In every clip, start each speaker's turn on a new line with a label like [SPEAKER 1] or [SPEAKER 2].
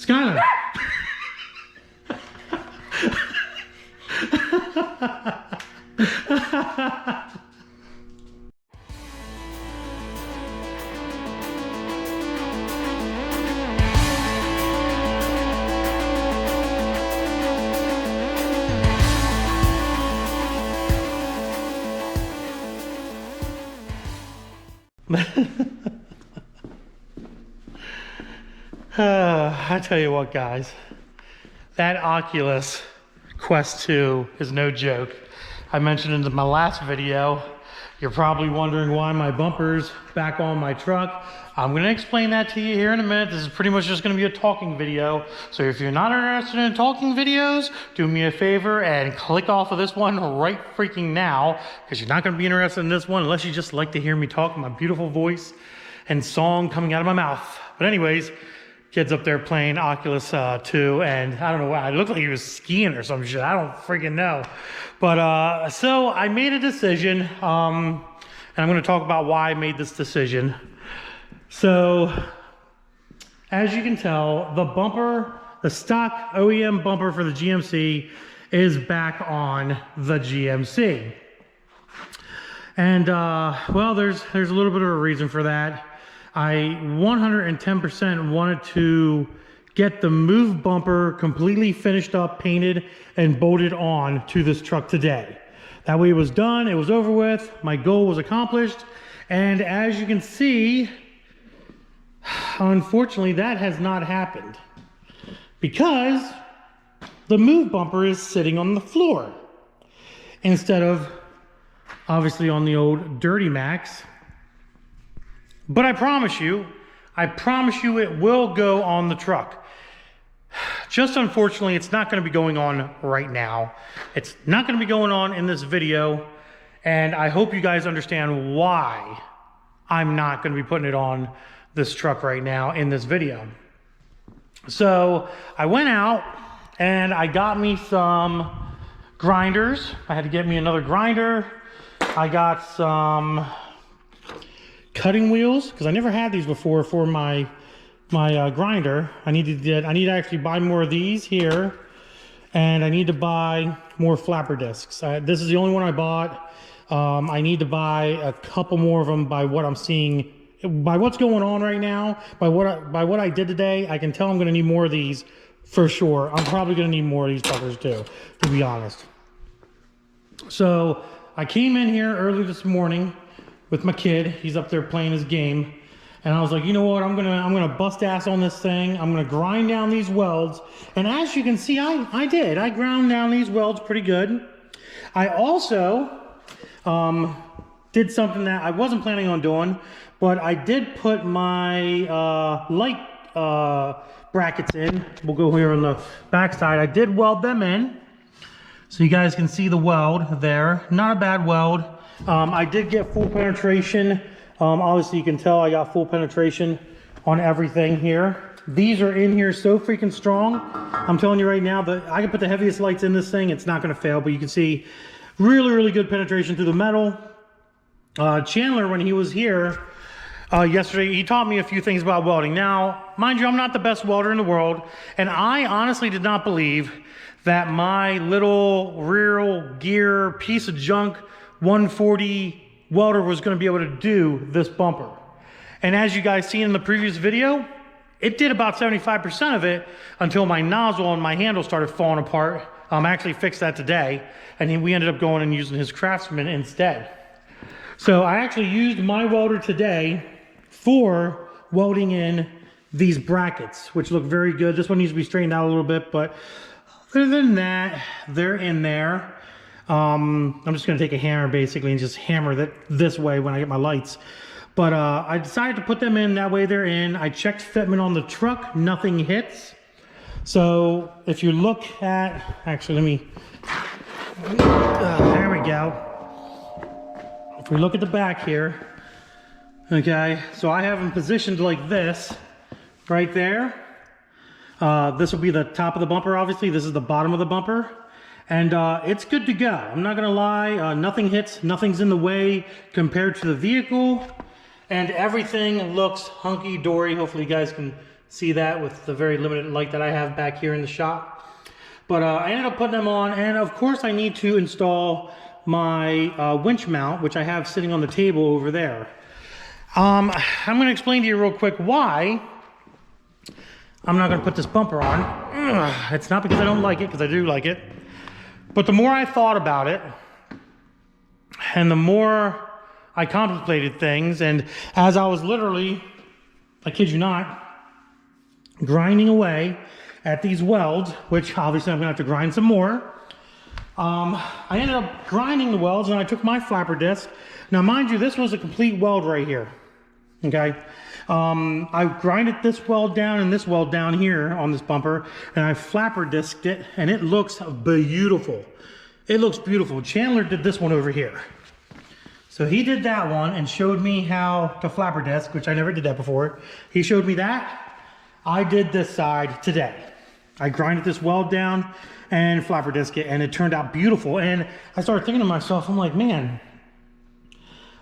[SPEAKER 1] Skylar. I tell you what, guys, that Oculus Quest 2 is no joke. I mentioned in my last video, you're probably wondering why my bumper's back on my truck. I'm going to explain that to you here in a minute. This is pretty much just going to be a talking video. So if you're not interested in talking videos, do me a favor and click off of this one right freaking now, because you're not going to be interested in this one unless you just like to hear me talk, my beautiful voice and song coming out of my mouth. But anyways, kid's up there playing Oculus 2, and I don't know why, it looked like he was skiing or some shit. I don't freaking know. But so I made a decision, and I'm going to talk about why I made this decision. So as you can tell, the bumper, the stock OEM bumper for the GMC is back on the GMC. And well, there's a little bit of a reason for that. I 110% wanted to get the move bumper completely finished up, painted, and bolted on to this truck today. That way it was done, it was over with, my goal was accomplished, and as you can see, unfortunately that has not happened because the move bumper is sitting on the floor instead of obviously on the old Dirty Max. But I promise you it will go on the truck. Just unfortunately, it's not going to be going on right now. It's not going to be going on in this video. And I hope you guys understand why I'm not going to be putting it on this truck right now in this video. So I went out and I got me some grinders. I had to get me another grinder. I got some cutting wheels because I never had these before for my grinder. I need to actually buy more of these here, and I need to buy more flapper discs. This is the only one I bought. I need to buy a couple more of them by what I'm seeing, by what's going on right now, by what I did today. I can tell I'm going to need more of these for sure. I'm probably going to need more of these fuckers too, to be honest. So I came in here early this morning with my kid. He's up there playing his game, and I was like, you know what, I'm gonna bust ass on this thing. I'm gonna grind down these welds, and as you can see, I ground down these welds pretty good. I also did something that I wasn't planning on doing, but I did put my light brackets in. We'll go here on the back side. I did weld them in so you guys can see the weld there. Not a bad weld. I did get full penetration. Obviously you can tell I got full penetration on everything here. These are in here so freaking strong. I'm telling you right now that I can put the heaviest lights in this thing, it's not going to fail, but you can see really good penetration through the metal. Chandler, when he was here yesterday, he taught me a few things about welding. Now, mind you, I'm not the best welder in the world, and I honestly did not believe that my little rear gear piece of junk 140 welder was going to be able to do this bumper. And as you guys seen in the previous video, it did about 75% of it until my nozzle and my handle started falling apart. I actually fixed that today, and we ended up going and using his Craftsman instead. So I actually used my welder today for welding in these brackets, which look very good. This one needs to be straightened out a little bit, but other than that, they're in there. I'm just going to take a hammer basically and just hammer that this way when I get my lights. But I decided to put them in, that way they're in. I checked fitment on the truck, nothing hits. So if you look at, actually let me, there we go. If we look at the back here, okay, so I have them positioned like this, right there. This will be the top of the bumper, obviously. This is the bottom of the bumper. And it's good to go. I'm not gonna lie, nothing hits, nothing's in the way compared to the vehicle, and everything looks hunky-dory. Hopefully you guys can see that with the very limited light that I have back here in the shop. But I ended up putting them on, and of course I need to install my winch mount, which I have sitting on the table over there. I'm going to explain to you real quick why I'm not going to put this bumper on. Ugh, it's not because I don't like it, because I do like it. But the more I thought about it, and the more I contemplated things, and as I was literally, I kid you not, grinding away at these welds, which obviously I'm gonna have to grind some more. I ended up grinding the welds, and I took my flapper disc. Now mind you, this was a complete weld right here, okay? I grinded this weld down and this weld down here on this bumper, and I flapper disced it, and it looks beautiful. It looks beautiful. Chandler did this one over here. So he did that one and showed me how to flapper disc, which I never did that before. He showed me that. I did this side today. I grinded this weld down and flapper disc it, and it turned out beautiful. And I started thinking to myself, I'm like, man,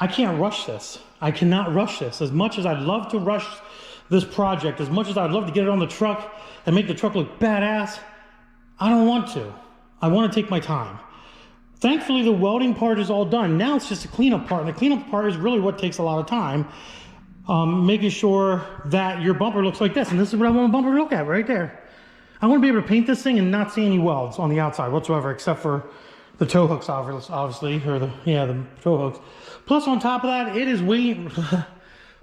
[SPEAKER 1] I can't rush this. I cannot rush this. As much as I'd love to rush this project, as much as I'd love to get it on the truck and make the truck look badass, I don't want to. I want to take my time. Thankfully, the welding part is all done. Now it's just a cleanup part, and the cleanup part is really what takes a lot of time. Making sure that your bumper looks like this, and this is what I want my bumper to look at right there. I want to be able to paint this thing and not see any welds on the outside whatsoever, except for the tow hooks, obviously, or the tow hooks. Plus, on top of that, it is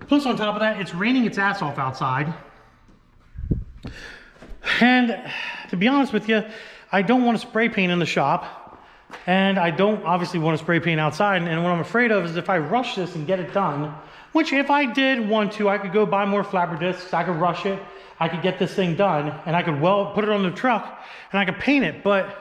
[SPEAKER 1] plus, on top of that, it's raining its ass off outside. And to be honest with you, I don't want to spray paint in the shop. And I don't obviously want to spray paint outside. And what I'm afraid of is if I rush this and get it done, which if I did want to, I could go buy more flapper discs, I could rush it, I could get this thing done, and I could put it on the truck, and I could paint it. But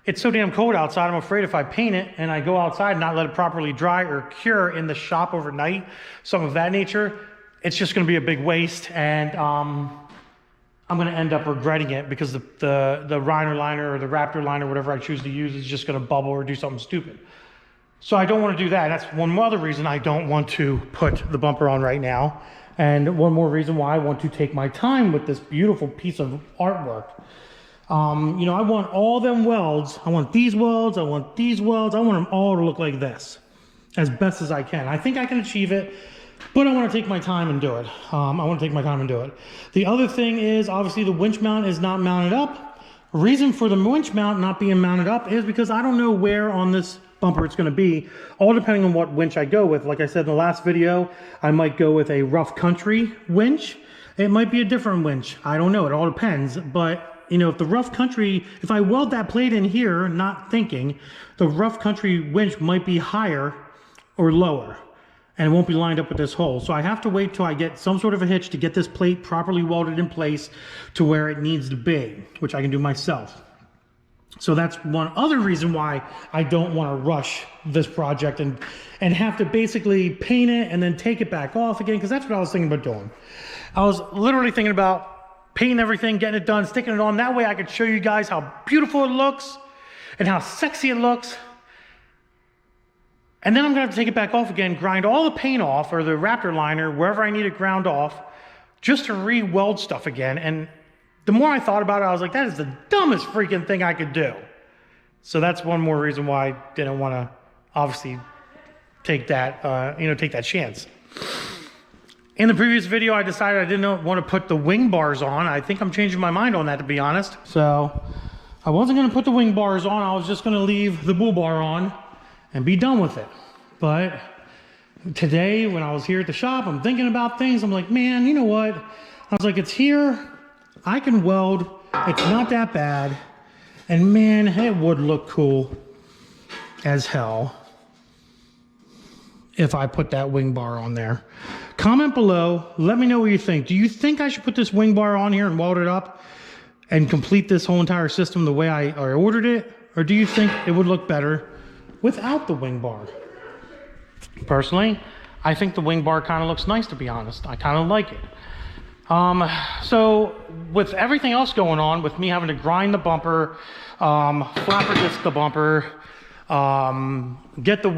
[SPEAKER 1] it's so damn cold outside, I'm afraid if I paint it and I go outside and not let it properly dry or cure in the shop overnight, some of that nature, it's just going to be a big waste. And I'm going to end up regretting it, because the Rhino liner or the Raptor liner, whatever I choose to use, is just going to bubble or do something stupid. So I don't want to do that. That's one other reason I don't want to put the bumper on right now. And one more reason why I want to take my time with this beautiful piece of artwork. You know, I want all them welds. I want these welds. I want these welds. I want them all to look like this as best as I can. I think I can achieve it. But I want to take my time and do it. The other thing is, obviously, the winch mount is not mounted up. Reason for the winch mount not being mounted up is because I don't know where on this bumper it's going to be, all depending on what winch I go with. Like I said in the last video, I might go with a rough country winch. It might be a different winch. I don't know. It all depends. But, you know, if the rough country, if I weld that plate in here, not thinking, the rough country winch might be higher or lower, and it won't be lined up with this hole. So I have to wait till I get some sort of a hitch to get this plate properly welded in place to where it needs to be, which I can do myself. So that's one other reason why I don't want to rush this project and have to basically paint it and then take it back off again, because that's what I was thinking about doing. I was literally thinking about painting everything, getting it done, sticking it on. That way I could show you guys how beautiful it looks and how sexy it looks. And then I'm going to have to take it back off again, grind all the paint off, or the Raptor liner, wherever I need it ground off, just to re-weld stuff again. And the more I thought about it, I was like, that is the dumbest freaking thing I could do. So that's one more reason why I didn't want to, obviously, take that, take that chance. In the previous video, I decided I didn't want to put the wing bars on. I think I'm changing my mind on that, to be honest. So I wasn't going to put the wing bars on. I was just going to leave the bull bar on and be done with it. But today, when I was here at the shop, I'm thinking about things. I'm like, man, you know what? I was like, it's here. I can weld. It's not that bad. And man, it would look cool as hell if I put that wing bar on there. Comment below. Let me know what you think. Do you think I should put this wing bar on here and weld it up and complete this whole entire system the way I ordered it? Or do you think it would look better without the wing bar? Personally, I think the wing bar kind of looks nice, to be honest. I kind of like it. So with everything else going on, with me having to grind the bumper, flapper disc the bumper, get a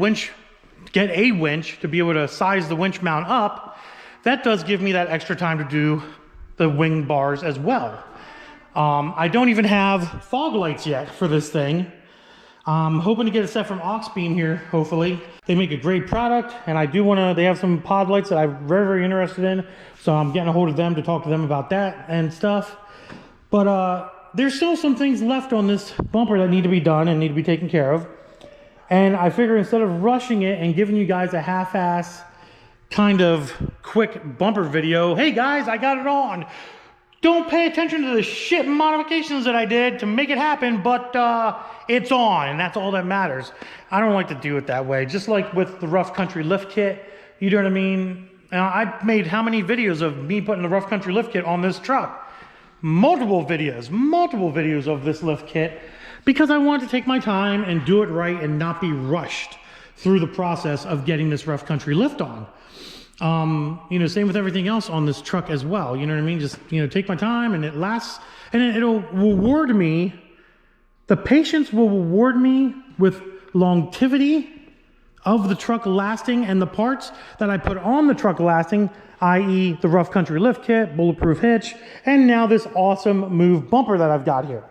[SPEAKER 1] winch to be able to size the winch mount up, that does give me that extra time to do the wing bars as well. I don't even have fog lights yet for this thing. I'm hoping to get a set from Auxbeam here, hopefully. They make a great product, and I do want to, they have some pod lights that I'm very, very interested in, so I'm getting a hold of them to talk to them about that and stuff. But there's still some things left on this bumper that need to be done and need to be taken care of. And I figure instead of rushing it and giving you guys a half-ass kind of quick bumper video, hey guys, I got it on. Don't pay attention to the shit modifications that I did to make it happen, but it's on, and that's all that matters. I don't like to do it that way. Just like with the rough country lift kit, you know what I mean? I've made how many videos of me putting the rough country lift kit on this truck? Multiple videos of this lift kit, because I wanted to take my time and do it right and not be rushed through the process of getting this rough country lift on. You know, same with everything else on this truck as well. You know what I mean? Just, you know, take my time, and it lasts, and it'll reward me. The patience will reward me with longevity of the truck lasting, and the parts that I put on the truck lasting, i.e. the rough country lift kit, bulletproof hitch, and now this awesome move bumper that I've got here.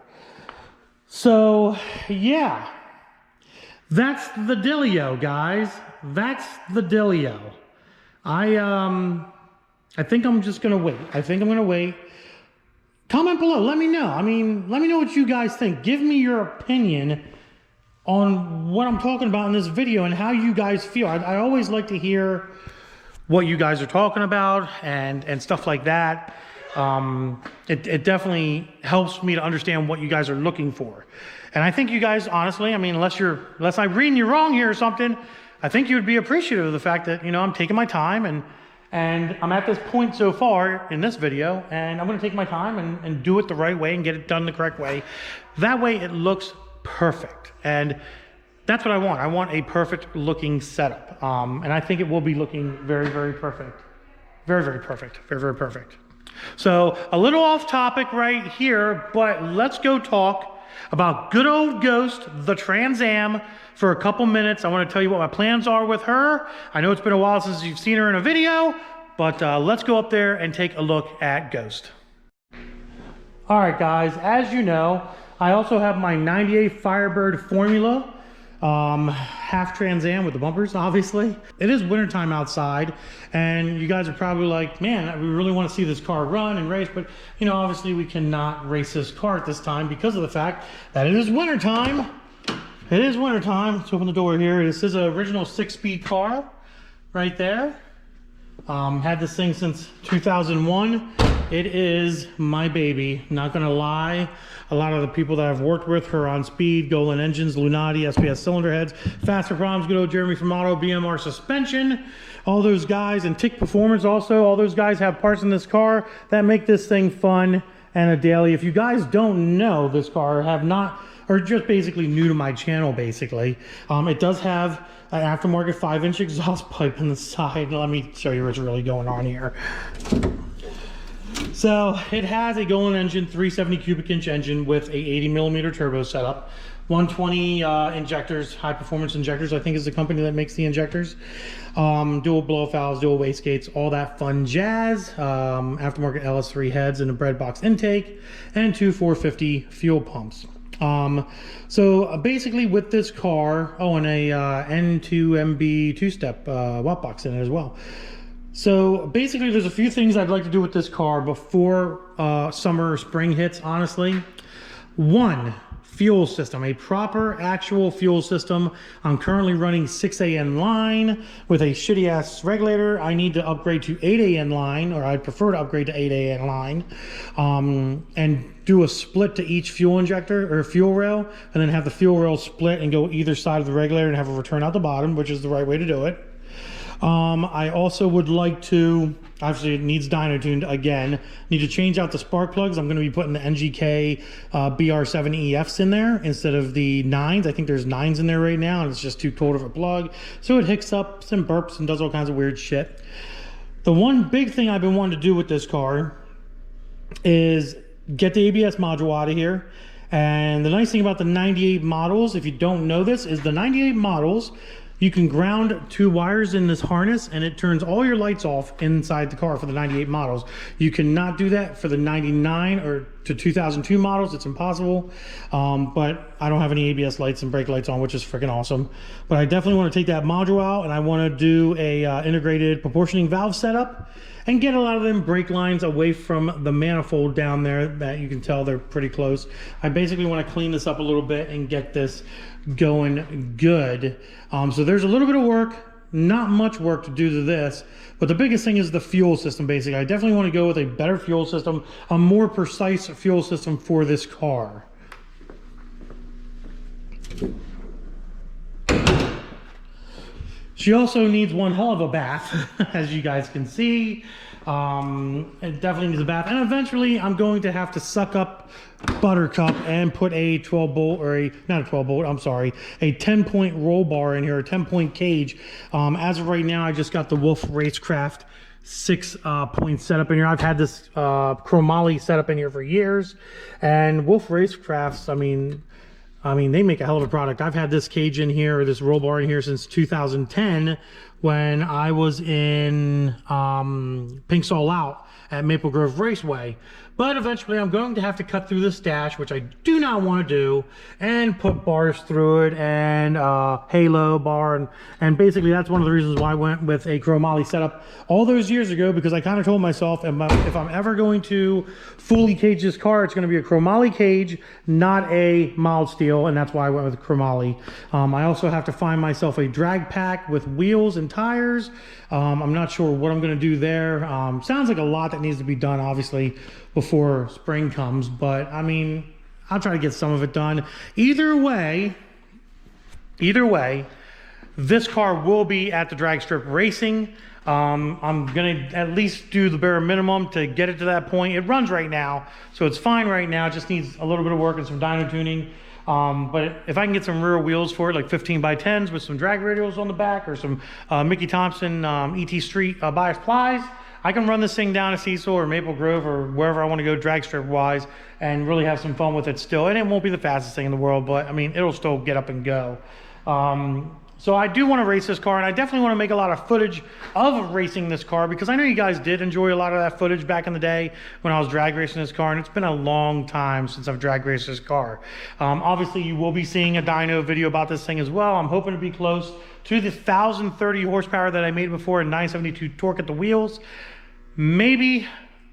[SPEAKER 1] So yeah, that's the dealio, guys. That's the dealio. I think I'm just gonna wait. I think I'm gonna wait. Comment below, let me know. I mean, let me know what you guys think. Give me your opinion on what I'm talking about in this video and how you guys feel. I always like to hear what you guys are talking about and stuff like that. It definitely helps me to understand what you guys are looking for. And I think you guys, honestly, I mean, unless I'm reading you wrong here or something, I think you would be appreciative of the fact that, you know, I'm taking my time and I'm at this point so far in this video, and I'm going to take my time and do it the right way and get it done the correct way. That way it looks perfect. And that's what I want. I want a perfect looking setup. And I think it will be looking very, very perfect. Very, very perfect. Very, very perfect. So a little off topic right here, but let's go talk about good old Ghost, the Trans Am, for a couple minutes. I want to tell you what my plans are with her. I know it's been a while since you've seen her in a video, but let's go up there and take a look at Ghost. All right, guys, as you know, I also have my 98 Firebird Formula, half Trans Am with the bumpers, obviously. It is wintertime outside, and you guys are probably like, man, we really want to see this car run and race, but, you know, obviously we cannot race this car at this time because of the fact that it is wintertime. It is wintertime. Let's open the door here. This is an original 6-speed car right there. Had this thing since 2001. It is my baby, not gonna lie. A lot of the people that I've worked with, Huron Speed, Golen engines, Lunati, SPS cylinder heads, Faster Problems, good old Jeremy from Auto, BMR Suspension, all those guys, and Gentek Performance also, all those guys have parts in this car that make this thing fun and a daily. If you guys don't know this car, have not, or just basically new to my channel, basically, it does have an aftermarket 5-inch exhaust pipe in the side. Let me show you what's really going on here. So it has a Golen engine, 370 cubic inch engine with a 80mm turbo setup, 120 injectors, high performance injectors, I think is the company that makes the injectors, dual blow valves, dual wastegates, all that fun jazz, aftermarket LS3 heads and a bread box intake, and 2 450 fuel pumps. So basically with this car, and a N2MB 2-step watt box in it as well. So basically there's a few things I'd like to do with this car before summer or spring hits, honestly. One, fuel system, a proper actual fuel system. I'm currently running 6AN line with a shitty ass regulator. I need to upgrade to 8AN line, or I'd prefer to upgrade to 8AN line, and do a split to each fuel injector or fuel rail, and then have the fuel rail split and go either side of the regulator and have a return out the bottom, which is the right way to do it. I also would like to, obviously it needs dyno tuned again, need to change out the spark plugs. I'm going to be putting the NGK BR7EFs in there instead of the 9s. I think there's 9s in there right now, and it's just too cold of a plug. So it hicks up and burps and does all kinds of weird shit. The one big thing I've been wanting to do with this car is get the ABS module out of here. And the nice thing about the 98 models, if you don't know this, is the 98 models, You can ground 2 wires in this harness and it turns all your lights off inside the car for the 98 models. You cannot do that for the 99 or to 2002 models. It's impossible. But I don't have any ABS lights and brake lights on, which is freaking awesome. But I definitely want to take that module out, and I want to do a integrated proportioning valve setup and get a lot of them brake lines away from the manifold down there that you can tell they're pretty close. I basically want to clean this up a little bit and get this going good. So there's a little bit of work, not much work to do to this, but the biggest thing is the fuel system. Basically, I definitely want to go with a better fuel system, a more precise fuel system for this car. She also needs one hell of a bath, as you guys can see. It definitely needs a bath, and eventually I'm going to have to suck up Buttercup and put a 12 bolt, or not a 12 bolt, I'm sorry, a 10-point roll bar in here, a 10-point cage. As of right now, I just got the Wolf Racecraft 6-point setup in here. I've had this chromoly setup in here for years, and Wolf Racecrafts, I mean, they make a hell of a product. I've had this cage in here, or this roll bar in here, since 2010 when I was in Pink's All Out at Maple Grove Raceway. But eventually I'm going to have to cut through this dash, which I do not want to do, and put bars through it, and halo bar, and basically that's one of the reasons why I went with a chromoly setup all those years ago, because I kind of told myself if I'm ever going to fully cage this car, it's going to be a chromoly cage, not a mild steel, and that's why I went with chromoly. I also have to find myself a drag pack with wheels and tires. I'm not sure what I'm going to do there. Sounds like a lot that needs to be done, obviously, before spring comes, but I mean, I'll try to get some of it done. Either way, this car will be at the drag strip racing. I'm gonna at least do the bare minimum to get it to that point. It runs right now, so it's fine right now. It just needs a little bit of work and some dyno tuning. But if I can get some rear wheels for it, like 15x10s with some drag radials on the back, or some Mickey Thompson ET Street bias plies, I can run this thing down to Cecil or Maple Grove or wherever I want to go drag strip wise and really have some fun with it still. And it won't be the fastest thing in the world, but I mean, it'll still get up and go. So I do want to race this car, and I definitely want to make a lot of footage of racing this car, because I know you guys did enjoy a lot of that footage back in the day when I was drag racing this car, and it's been a long time since I've drag raced this car. Obviously, you will be seeing a dyno video about this thing as well. I'm hoping to be close to the 1,030 horsepower that I made before and 972 torque at the wheels. Maybe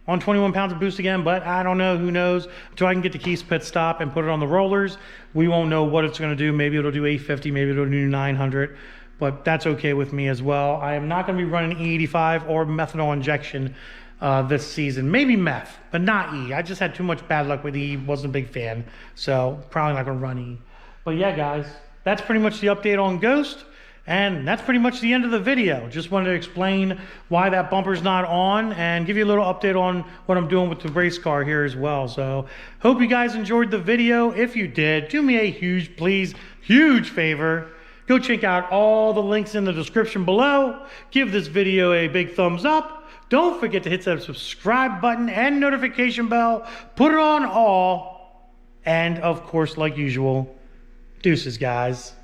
[SPEAKER 1] on 21 pounds of boost again, but I don't know, who knows. Until I can get to Keith's pit stop and put it on the rollers, we won't know what it's going to do. Maybe it'll do 850, maybe it'll do 900, but that's okay with me as well. I am not going to be running E85 or methanol injection this season. Maybe meth, but not E. I just had too much bad luck with E, wasn't a big fan, so probably not going to run E. But yeah, guys, that's pretty much the update on Ghost. And that's pretty much the end of the video. Just wanted to explain why that bumper's not on and give you a little update on what I'm doing with the race car here as well. So hope you guys enjoyed the video. If you did, do me a huge favor. Go check out all the links in the description below. Give this video a big thumbs up. Don't forget to hit that subscribe button and notification bell. Put it on all. And of course, like usual, deuces, guys.